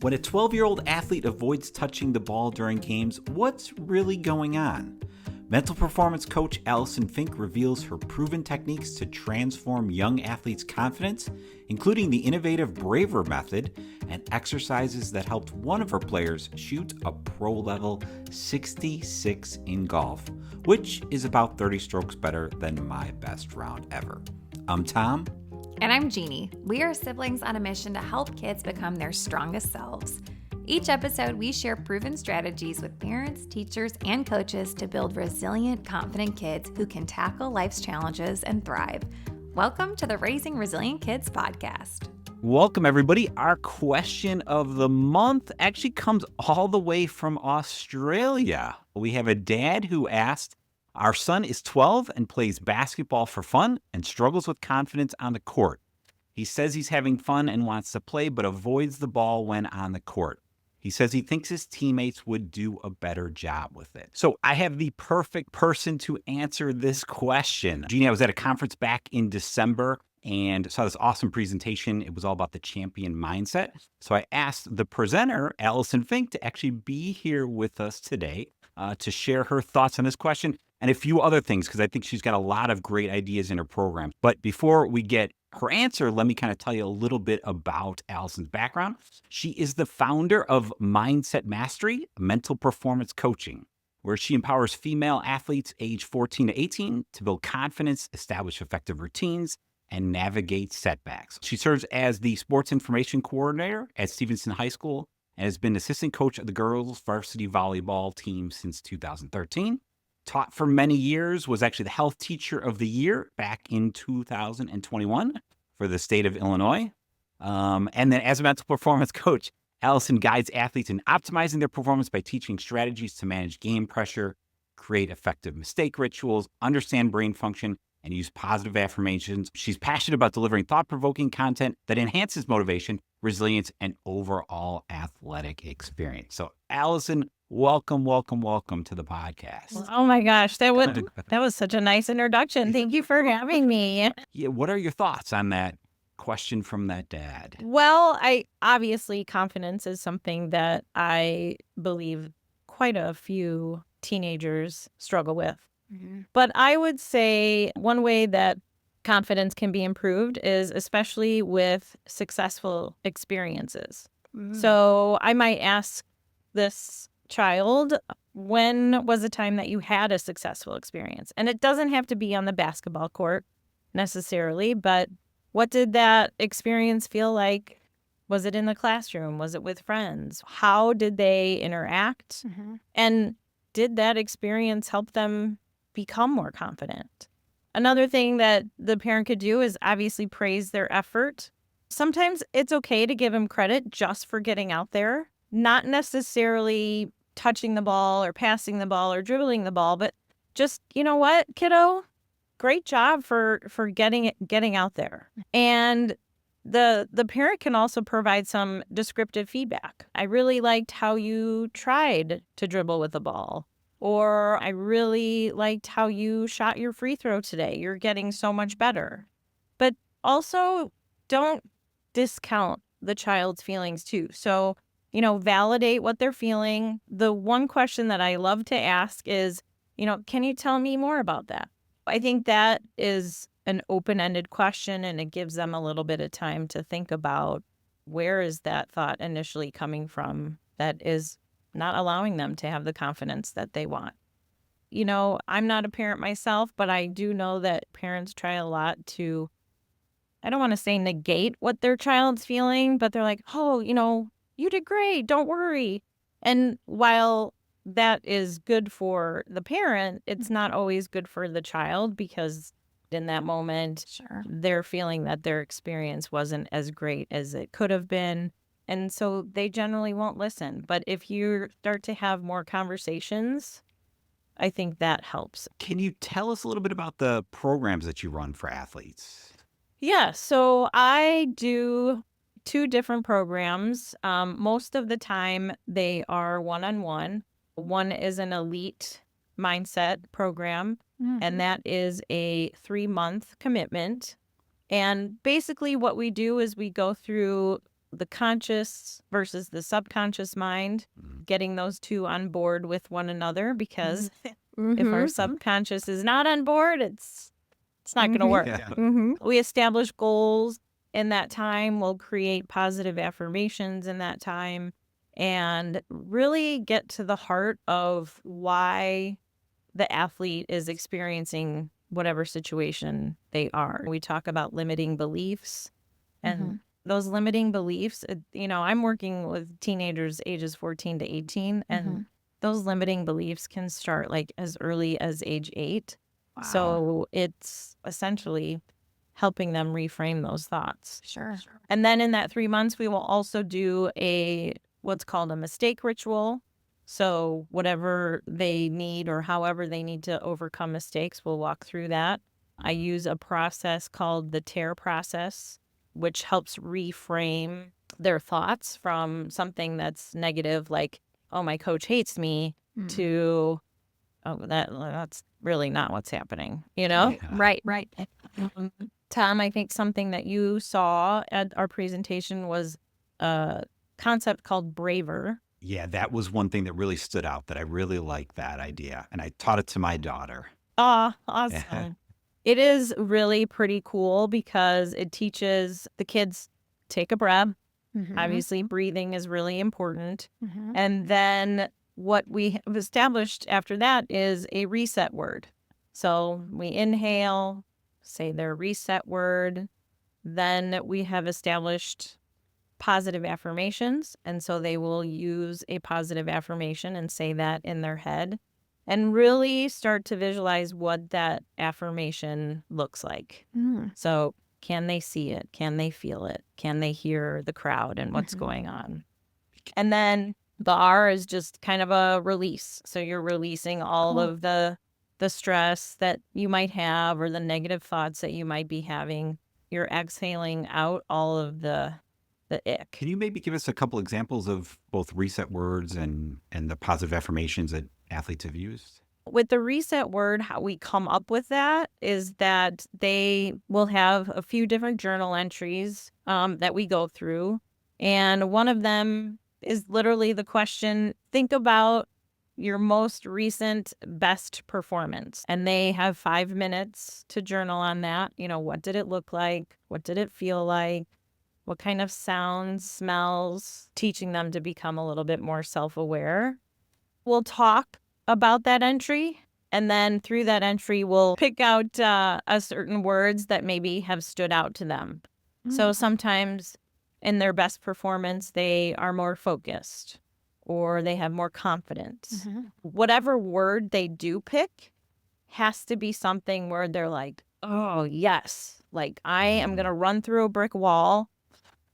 When a 12-year-old athlete avoids touching the ball during games, what's really going on? Mental performance coach Allison Fink reveals her proven techniques to transform young athletes' confidence, including the innovative BRAVR method and exercises that helped one of her players shoot a pro-level 66 in golf, which is about 30 strokes better than my best round ever. I'm Tom. And I'm Jeannie. We are siblings on a mission to help kids become their strongest selves. Each episode, we share proven strategies with parents, teachers, and coaches to build resilient, confident kids who can tackle life's challenges and thrive. Welcome to the Raising Resilient Kids podcast. Welcome, everybody. Our question of the month actually comes all the way from Australia. We have a dad who asked, our son is 12 and plays basketball for fun and struggles with confidence on the court. He says he's having fun and wants to play, but avoids the ball when on the court. He says he thinks his teammates would do a better job with it. So I have the perfect person to answer this question. Jeannie, I was at a conference back in December and saw this awesome presentation. It was all about the champion mindset. So I asked the presenter, Allison Fink, to actually be here with us today to share her thoughts on this question and a few other things, because I think she's got a lot of great ideas in her program. But before we get her answer, let me kind of tell you a little bit about Allison's background. She is the founder of Mindset Mastery, mental performance coaching, where she empowers female athletes age 14 to 18 to build confidence, establish effective routines, and navigate setbacks. She serves as the sports information coordinator at Stevenson High School and has been assistant coach of the girls varsity volleyball team since 2013. Taught for many years, was actually the health teacher of the year back in 2021 for the state of Illinois. And then as a mental performance coach, Allison guides athletes in optimizing their performance by teaching strategies to manage game pressure, create effective mistake rituals, understand brain function, and use positive affirmations. She's passionate about delivering thought-provoking content that enhances motivation, resilience, and overall athletic experience. So Allison, welcome to the podcast. Oh my gosh, that was such a nice introduction. Thank you for having me. Yeah, what are your thoughts on that question from that dad? Well, obviously confidence is something that I believe quite a few teenagers struggle with. Mm-hmm. But I would say one way that confidence can be improved is especially with successful experiences. Mm-hmm. So I might ask this child, when was a time that you had a successful experience? And it doesn't have to be on the basketball court necessarily, but what did that experience feel like? Was it in the classroom? Was it with friends? How did they interact? Mm-hmm. And did that experience help them become more confident? Another thing that the parent could do is obviously praise their effort. Sometimes it's okay to give them credit just for getting out there, not necessarily touching the ball or passing the ball or dribbling the ball, but just, you know what, kiddo, great job for getting out there. And the parent can also provide some descriptive feedback. I really liked how you tried to dribble with the ball. Or I really liked how you shot your free throw today. You're getting so much better. But also don't discount the child's feelings too. So, validate what they're feeling. The one question that I love to ask is, can you tell me more about that? I think that is an open-ended question, and it gives them a little bit of time to think about where is that thought initially coming from that is not allowing them to have the confidence that they want. I'm not a parent myself, but I do know that parents try a lot to, I don't want to say negate what their child's feeling, but they're like, oh, you did great, don't worry. And while that is good for the parent, it's not always good for the child, because in that moment, sure, they're feeling that their experience wasn't as great as it could have been. And so they generally won't listen. But if you start to have more conversations, I think that helps. Can you tell us a little bit about the programs that you run for athletes? Yeah, so I do 2 different programs. Most of the time, they are one-on-one. One is an elite mindset program, and that is a 3-month commitment. And basically what we do is we go through the conscious versus the subconscious mind, getting those two on board with one another, because if our subconscious is not on board, it's not going to work. Yeah. We establish goals in that time. We'll create positive affirmations in that time and really get to the heart of why the athlete is experiencing whatever situation they are. We talk about limiting beliefs, and those limiting beliefs, I'm working with teenagers ages 14 to 18, and those limiting beliefs can start like as early as age 8. Wow. So it's essentially helping them reframe those thoughts. Sure. And then in that 3 months, we will also do what's called a mistake ritual. So whatever they need or however they need to overcome mistakes, we'll walk through that. I use a process called the TEAR process, which helps reframe their thoughts from something that's negative, like, oh, my coach hates me, to, oh, that's really not what's happening, Right. Tom, I think something that you saw at our presentation was a concept called BRAVR. Yeah, that was one thing that really stood out, that I really like that idea. And I taught it to my daughter. Awesome. It is really pretty cool because it teaches the kids take a breath. Obviously, breathing is really important. And then what we have established after that is a reset word. So we inhale, say their reset word. Then we have established positive affirmations. And so they will use a positive affirmation and say that in their head and really start to visualize what that affirmation looks like. So can they see it? Can they feel it? Can they hear the crowd and what's going on? And then the R is just kind of a release. So you're releasing all of the stress that you might have or the negative thoughts that you might be having. You're exhaling out all of the ick. Can you maybe give us a couple examples of both reset words and the positive affirmations that athletes have used? With the reset word, how we come up with that is that they will have a few different journal entries that we go through. And one of them is literally the question, think about your most recent best performance. And they have 5 minutes to journal on that. What did it look like? What did it feel like? What kind of sounds, smells, teaching them to become a little bit more self-aware. We'll talk about that entry, and then through that entry, we'll pick out a certain words that maybe have stood out to them. So sometimes in their best performance, they are more focused or they have more confidence. Whatever word they do pick has to be something where they're like, oh, yes, like I am going to run through a brick wall.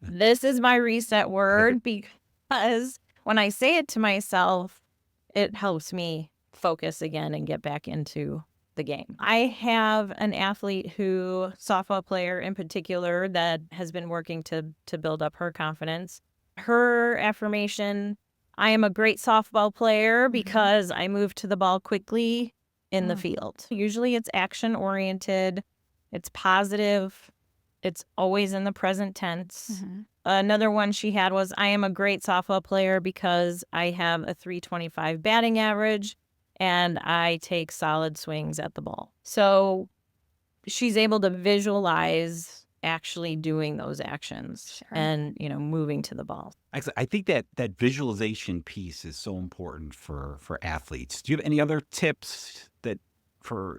This is my reset word, because when I say it to myself, it helps me focus again and get back into the game. I have an athlete softball player in particular, that has been working to build up her confidence. Her affirmation, I am a great softball player because I move to the ball quickly in the field. Usually it's action oriented, it's positive, it's always in the present tense. Another one she had was, I am a great softball player because I have a .325 batting average and I take solid swings at the ball. So she's able to visualize actually doing those actions and, moving to the ball. I think that visualization piece is so important for athletes. Do you have any other tips that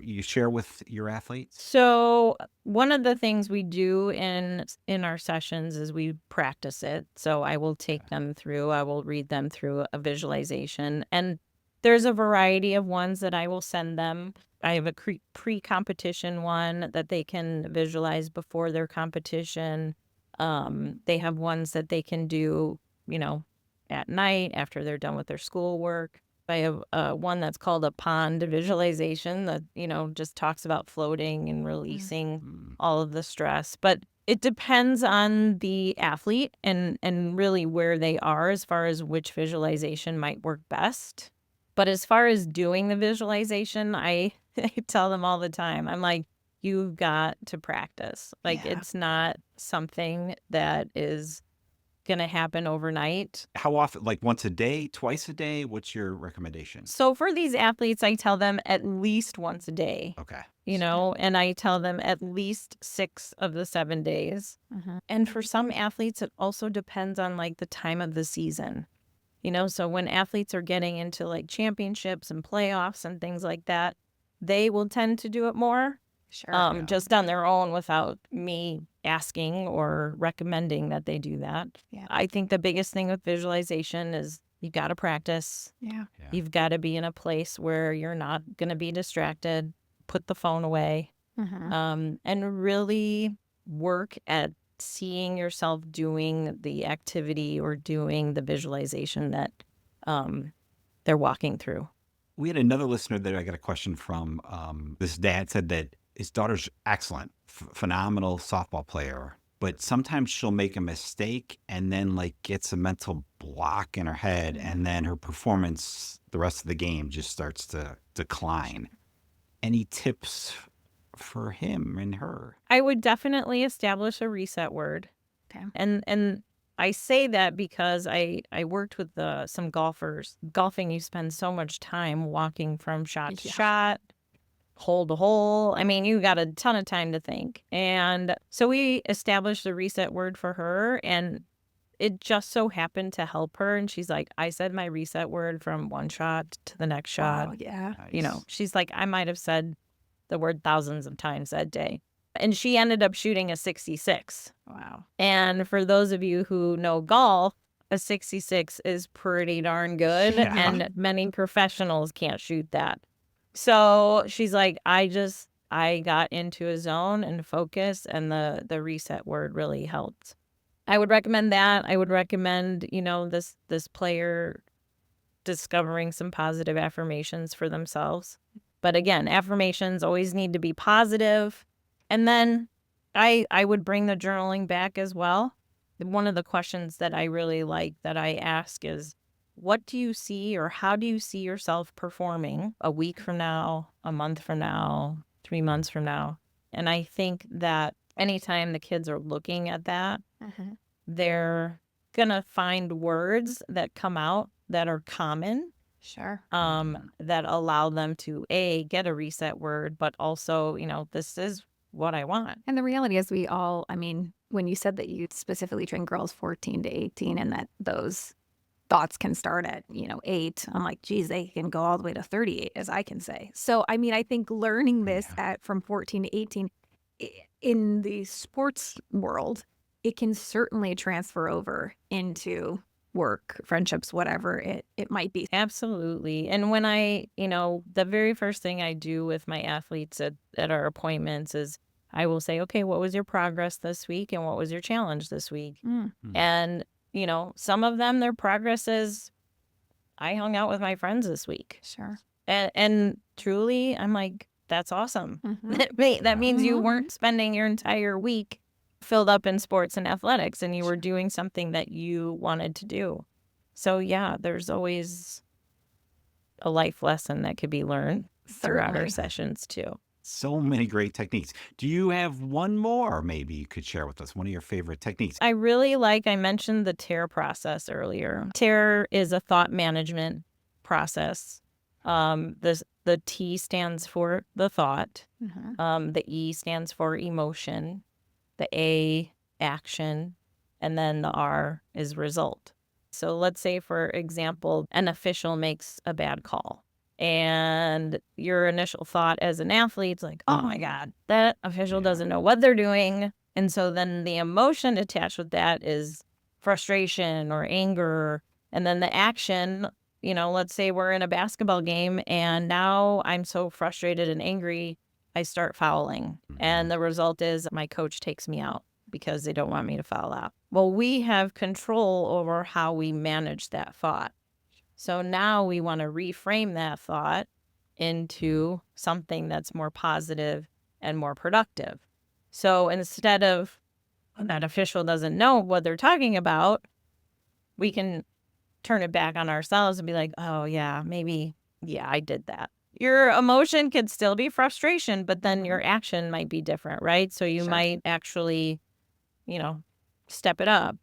you share with your athletes? So one of the things we do in our sessions is we practice it. So I will take them through, I will read them through a visualization, and there's a variety of ones that I will send them. I have a pre-competition one that they can visualize before their competition. They have ones that they can do, at night after they're done with their schoolwork. I have one that's called a pond visualization that, just talks about floating and releasing all of the stress. But it depends on the athlete and really where they are as far as which visualization might work best. But as far as doing the visualization, I tell them all the time, I'm like, you've got to practice. Like, it's not something that is going to happen overnight. How often? Like once a day, twice a day? What's your recommendation? So for these athletes, I tell them at least once a day. Okay. And I tell them at least 6 of the 7 days. And for some athletes, it also depends on like the time of the season. So when athletes are getting into like championships and playoffs and things like that, they will tend to do it more. Sure. Just on their own without me asking or recommending that they do that. Yeah. I think the biggest thing with visualization is you got to practice. Yeah. You've got to be in a place where you're not going to be distracted. Put the phone away, and really work at seeing yourself doing the activity or doing the visualization that they're walking through. We had another listener that I got a question from. This dad said that his daughter's excellent, phenomenal softball player, but sometimes she'll make a mistake and then like gets a mental block in her head, and then her performance the rest of the game just starts to decline. Any tips for him and her? I would definitely establish a reset word. Okay. And I say that because I worked with some golfers. Golfing, you spend so much time walking from shot to shot, hole to hole. I mean, you got a ton of time to think. And so we established a reset word for her, and it just so happened to help her. And she's like, I said my reset word from one shot to the next shot. Wow, yeah. Nice. She's like, I might have said the word thousands of times that day. And she ended up shooting a 66. Wow. And for those of you who know golf, a 66 is pretty darn good. Yeah. And many professionals can't shoot that. So she's like, I got into a zone and focus, and the reset word really helped. I would recommend that. I would recommend, this player discovering some positive affirmations for themselves. But again, affirmations always need to be positive. And then I would bring the journaling back as well. One of the questions that I really like that I ask is, what do you see, or how do you see yourself performing a week from now, a month from now, 3 months from now? And I think that anytime the kids are looking at that, they're going to find words that come out that are common. Sure. That allow them to get a reset word, but also, this is what I want. And the reality is when you said that you specifically train girls 14 to 18 and that those thoughts can start at, 8, I'm like, geez, they can go all the way to 38, as I can say. So, I think learning this from 14 to 18 in the sports world, it can certainly transfer over into work, friendships, whatever it might be. Absolutely. And when the very first thing I do with my athletes at our appointments is I will say, okay, what was your progress this week and what was your challenge this week? And, some of them, their progress is I hung out with my friends this week. Sure. And truly, I'm like, that's awesome. That means you weren't spending your entire week filled up in sports and athletics, and you were doing something that you wanted to do. So yeah, there's always a life lesson that could be learned throughout our sessions too. So many great techniques. Do you have one more maybe you could share with us? One of your favorite techniques? I mentioned the TARE process earlier. TARE is a thought management process. The T stands for the thought. The E stands for emotion. The A, action, and then the R is result. So let's say, for example, an official makes a bad call, and your initial thought as an athlete is like, oh my God, that official doesn't know what they're doing. And so then the emotion attached with that is frustration or anger. And then the action, let's say we're in a basketball game and now I'm so frustrated and angry, I start fouling. And the result is my coach takes me out because they don't want me to foul out. Well, we have control over how we manage that thought. So now we want to reframe that thought into something that's more positive and more productive. So instead of that official doesn't know what they're talking about, we can turn it back on ourselves and be like, oh yeah, maybe, I did that. Your emotion could still be frustration, but then your action might be different, right? So you might actually, step it up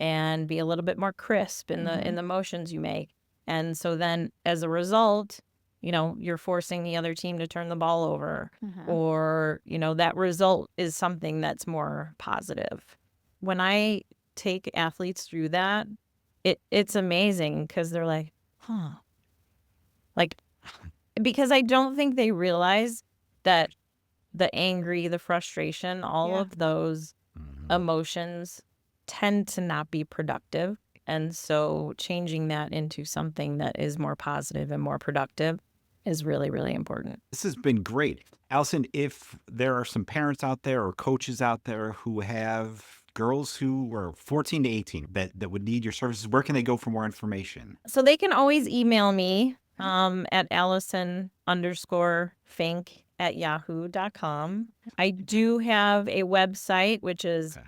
and be a little bit more crisp in the motions you make. And so then as a result, you're forcing the other team to turn the ball over, or, that result is something that's more positive. When I take athletes through that, it's amazing because they're like, because I don't think they realize that the angry, the frustration, all of those emotions tend to not be productive. And so changing that into something that is more positive and more productive is really, really important. This has been great. Allison, if there are some parents out there or coaches out there who have girls who are 14 to 18 that would need your services, where can they go for more information? So they can always email me at Allison_Fink@yahoo.com. I do have a website, which is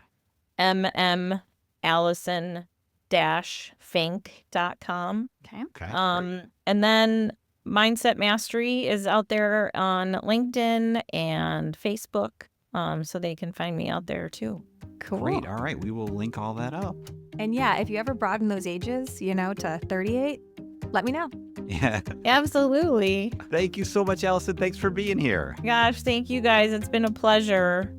mmallison-fink.com. Okay. And then Mindset Mastery is out there on LinkedIn and Facebook, so they can find me out there too. Cool. Great. All right. We will link all that up. And yeah, if you ever broaden those ages, to 38, let me know. Yeah. Absolutely. Thank you so much, Allison. Thanks for being here. Gosh, thank you guys. It's been a pleasure.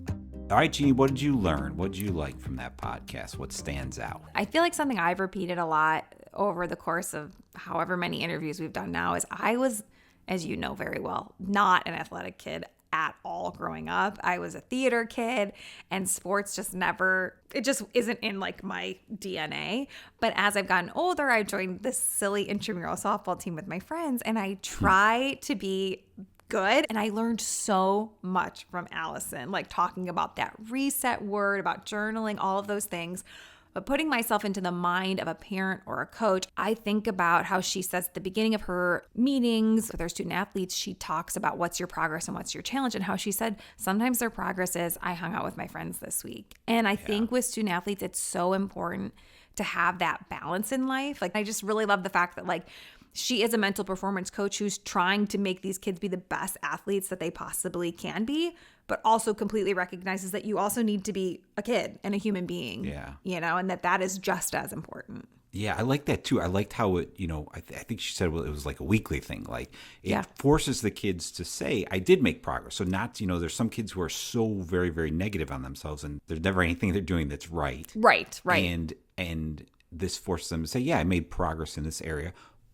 All right, Jeannie, what did you learn? What did you like from that podcast? What stands out? I feel like something I've repeated a lot over the course of however many interviews we've done now is I was, as you know very well, not an athletic kid at all growing up. I was a theater kid, and sports just isn't in my DNA. But as I've gotten older, I joined this silly intramural softball team with my friends, and I try to be good. And I learned so much from Allison, talking about that reset word, about journaling, all of those things. But putting myself into the mind of a parent or a coach, I think about how she says at the beginning of her meetings with her student athletes, she talks about what's your progress and what's your challenge, and how she said sometimes their progress is, I hung out with my friends this week. And I think with student athletes, it's so important to have that balance in life. I just really love the fact that she is a mental performance coach who's trying to make these kids be the best athletes that they possibly can be, but also completely recognizes that you also need to be a kid and a human being. Yeah. And that is just as important. Yeah, I like that too. I liked how it, I think she said, it was like a weekly thing. It forces the kids to say, I did make progress. So not, there's some kids who are so very, very negative on themselves, and there's never anything they're doing that's right. Right. And this forces them to say, yeah, I made progress in this area,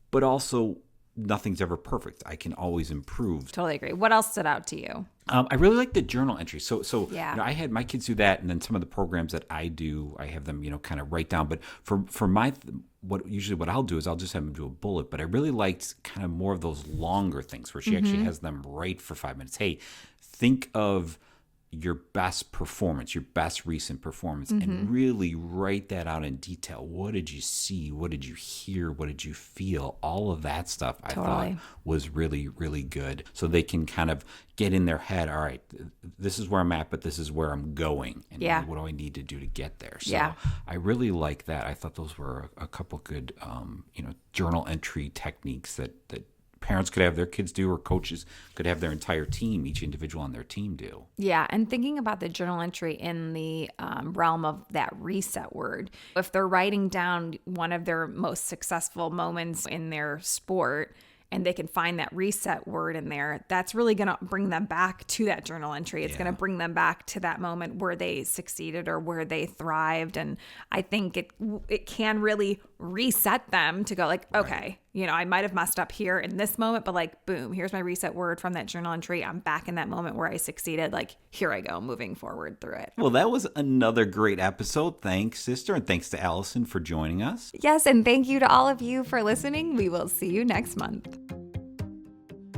but also nothing's ever perfect. I can always improve. Totally agree. What else stood out to you? I really like the journal entry. So yeah. I had my kids do that, and then some of the programs that I do, I have them, kind of write down. But for my what I'll do is I'll just have them do a bullet. But I really liked kind of more of those longer things where she actually has them write for 5 minutes. Hey, think of your best performance, your best recent performance, and really write that out in detail. What did you see? What did you hear? What did you feel? All of that stuff I thought was really, really good. So they can kind of get in their head, all right, this is where I'm at, but this is where I'm going. And what do I need to do to get there? So I really like that. I thought those were a couple good, journal entry techniques that parents could have their kids do, or coaches could have their entire team, each individual on their team do. Yeah, and thinking about the journal entry in the realm of that reset word, if they're writing down one of their most successful moments in their sport, and they can find that reset word in there, that's really going to bring them back to that journal entry. It's going to bring them back to that moment where they succeeded or where they thrived. And I think it can really reset them to go okay, I might have messed up here in this moment, but boom, here's my reset word from that journal entry. I'm back in that moment where I succeeded. Here I go, moving forward through it. Well, that was another great episode. Thanks, sister. And thanks to Allison for joining us. Yes. And thank you to all of you for listening. We will see you next month.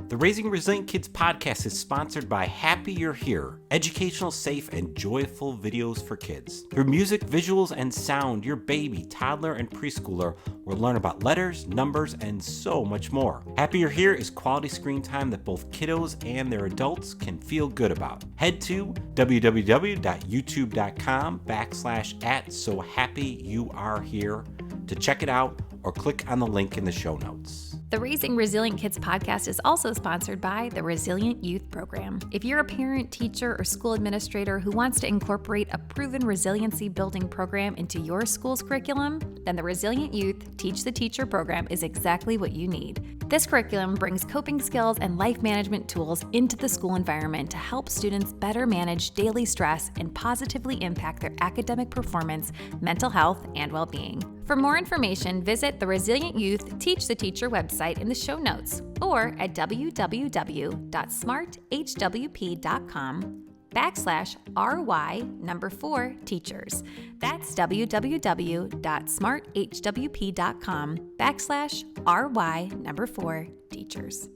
The Raising Resilient Kids podcast is sponsored by Happy You're Here, educational, safe, and joyful videos for kids. Through music, visuals, and sound, your baby, toddler, and preschooler will learn about letters, numbers, and so much more. Happy You're Here is quality screen time that both kiddos and their adults can feel good about. Head to www.youtube.com/@SoHappyYouAreHere to check it out, or click on the link in the show notes. The Raising Resilient Kids podcast is also sponsored by the Resilient Youth Program. If you're a parent, teacher, or school administrator who wants to incorporate a proven resiliency building program into your school's curriculum, then the Resilient Youth Teach the Teacher program is exactly what you need. This curriculum brings coping skills and life management tools into the school environment to help students better manage daily stress and positively impact their academic performance, mental health, and well-being. For more information, visit the Resilient Youth Teach the Teacher website in the show notes or at www.smarthwp.com/RY4teachers. That's www.smarthwp.com/RY4teachers.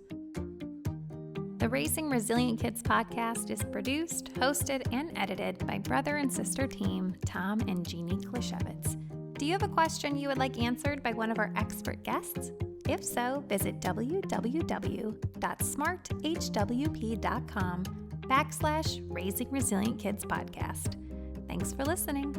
The Raising Resilient Kids podcast is produced, hosted, and edited by brother and sister team Tom and Jeannie Klishevitz. Do you have a question you would like answered by one of our expert guests? If so, visit www.smarthwp.com/Raising Resilient Kids podcast. Thanks for listening.